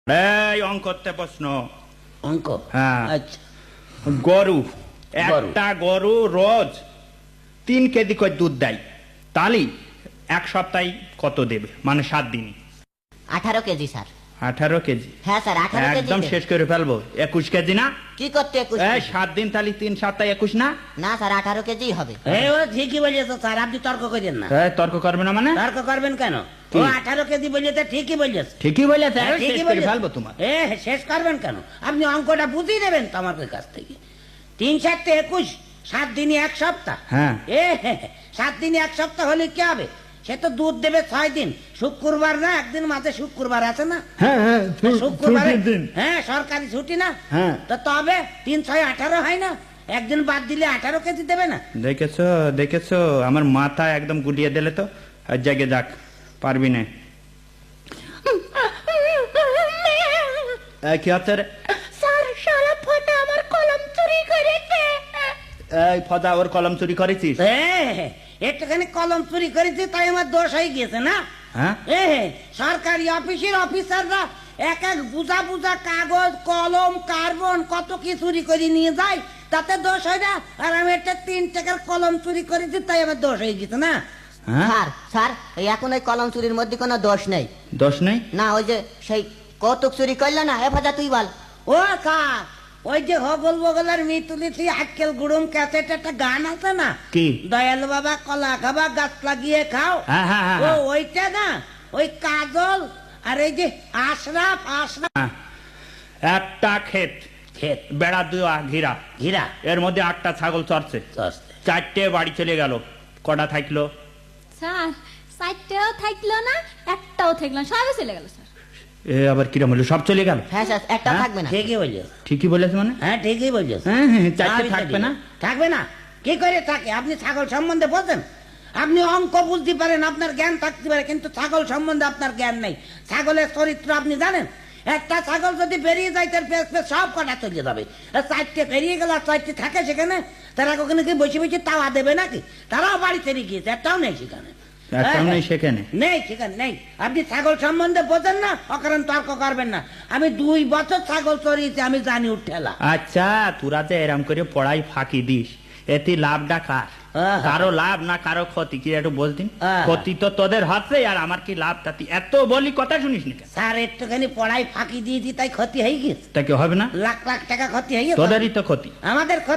এই অঙ্কতে প্রশ্ন। অঙ্ক? হ্যাঁ। আচ্ছা। গরু, একটা গরু রোজ 3 কেজি করে দুধ দেয়, তাহলে এক সপ্তাহে কত দেবে? মানে 7 দিন। 18 কেজি স্যার। 18 কেজি? হ্যাঁ স্যার, 18 কেজি। একদম শেষ করে ফেলবো। 21 কেজি না? কি করতে 21? এই 7 দিন তাহলে 3 সপ্তাহে 21 না? না স্যার, 18 কেজি হবে। ও ঠিকই বলেছো স্যার, আপনি তর্ক করেন না। তর্ক করবে না মানে? তর্ক করবেন কেন? ও 18 কেজি বলেছে, ঠিকই বলেছে। ঠিকই বলেছে, হ্যাঁ, শেষ ঠিকই করে বলেছে। ফেলবো তোমার। শেষ করবেন কেন? আপনি অঙ্কটা বুঝিয়ে দেবেন তো আমার কাছ থেকে। 3 × 7 = 21, 7 দিনই 1 সপ্তাহ। হ্যাঁ। 7 দিনই 1 সপ্তাহ হলে কি হবে? সে তো দুধ দেবে 6 দিন। শুক্রবার না, একদিন মাঝে শুক্রবার আছে না? হ্যাঁ হ্যাঁ, শুক্রবার ছুটির দিন। হ্যাঁ, সরকারি ছুটি না? হ্যাঁ। তো তবে 3 × 6 = 18 হয় না? একদিন বাদ দিলে 18 কেজি দেবে না? দেখেছো দেখেছো, আমার মাথা একদম গুলিয়ে দিলে তো। আর জায়গায় যাক, পারবি না। কি হচ্ছে রে? স্যার, সারা ফটা আমার কলম চুরি করেছে। এই ফদা, ওর কলম চুরি করেছিস? একটুখানি কলম চুরি করেছি তাই আমার দোষ হয়ে গেছে না? হ্যাঁ। সরকারি অফিসের অফিসাররা এক এক বুঝা বুঝা কাগজ, কলম, কার্বন কত কি চুরি করে নিয়ে যায়, তাতে দোষ হয় না? আর আমি একটা 3 টাকার কলম চুরি করেছি তাই আমার দোষ হয়ে গেছে না? হ্যাঁ, স্যার স্যার, এই এখন ওই কলম চুরির মধ্যে কোনো দোষ নেই। দোষ নেই? না, ওই যে সেই কৌতুক চুরি করলো না, এ ফজা তুই বল। ও কা, ওই যে হগল বগলের মিতুলিছি আক্কেল গুড়ুম ক্যাসেট একটা গান আছে না? কি? দয়াল বাবা কলা খাবা গাছ লাগিয়ে খাও। হ্যাঁ হ্যাঁ হ্যাঁ। ও ওইটা না, ওই কাজল আর এই যে আশরাফ। হ্যাঁ। একটা ক্ষেত, ক্ষেত, বেড়া দুয়া ঘিরা, ঘিরা, এর মধ্যে 8টা ছাগল চড়ছে, 4টে বাড়ি চলে গেল, কটা থাকলো? স্যার, 4টাও থাকলো না, একটাও থাকলো না, সবই চলে গেল স্যার। এ আবার কিরম হলো? সব চলে গেল? হ্যাঁ স্যার, একটা হ্যাঁ? থাকবে না। ঠিকই বলছো। ঠিকই বলেছে মানে? হ্যাঁ, ঠিকই বলছো। হ্যাঁ হ্যাঁ, 4টে থাকবে না? থাকবে না? কি করে থাকে? আপনি ছাগল সম্বন্ধে বোঝেন? আপনি অঙ্ক বুঝতে পারেন, আপনার জ্ঞান থাকতে পারে, কিন্তু ছাগল সম্বন্ধে আপনার জ্ঞান নেই। ছাগলের চরিত্র আপনি জানেন? একটা ছাগল যদি বেরিয়ে যায় তার পেছ পেছ সব কটা চলে যাবে। আর 4টে বেরিয়ে গেল, আর 4টে থাকে সেখানে। তারা কখনো কি বসে বসে তাওয়া দেবে নাকি? তারাও বাড়ি ছেড়ে গিয়েছে, একটাও নেই সেখানে। একটাও নেই সেখানে? নেই সেখানে, নেই। আপনি ছাগল সম্বন্ধে বোঝেন না, অকারণ তর্ক করবেন না। আমি 2 বছর ছাগল চড়িয়েছি, আমি জানি উঠেলা। আচ্ছা, তোরা যে এরম করে পড়াই ফাঁকি দিস, এতে লাভটা কার? কারো লাভ না কারো ক্ষতি? কি একটু বলতিন? ক্ষতি তো তোদের হচ্ছে, আর আমার কি লাভ? তাতে এত বলি কথা শুনিস না? স্যার, একটুখানি পড়াই ফাঁকি দিয়েছি তাই ক্ষতি হয়ে গেছে। তা কি হবে না? লাখ লাখ টাকা ক্ষতি হয়ে গেছে। তোদেরই তো ক্ষতি। আমাদের ক্ষতি